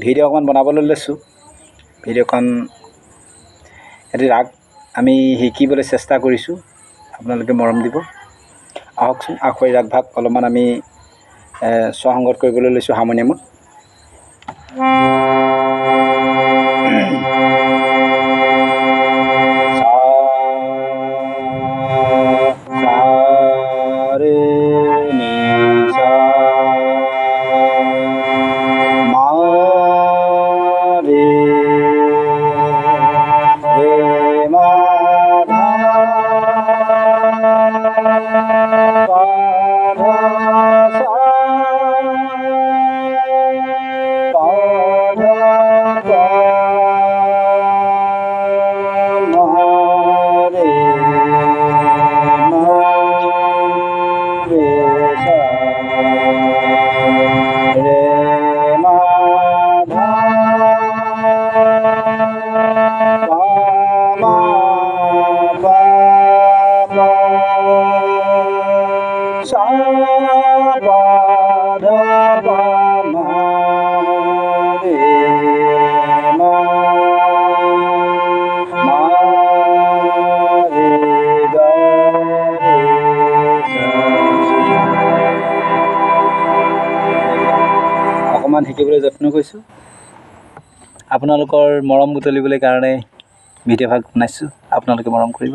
ভিডিঅ' অকণমান বনাবলৈ লৈছোঁ। ভিডিঅ'খন এটি ৰাগ আমি শিকিবলৈ চেষ্টা কৰিছোঁ, আপোনালোকে মৰম দিব। আহকচোন আখৈ ৰাগভাগ অলপমান আমি স্বসংগত কৰিবলৈ লৈছোঁ হাৰমনিয়ামত। অকণমান শিকিবলৈ যত্ন কৰিছোঁ। আপোনালোকৰ মৰম বুটলিবলৈ কাৰণে ভিডিঅ' ভাগ বনাইছোঁ, আপোনালোকে মৰম কৰিব।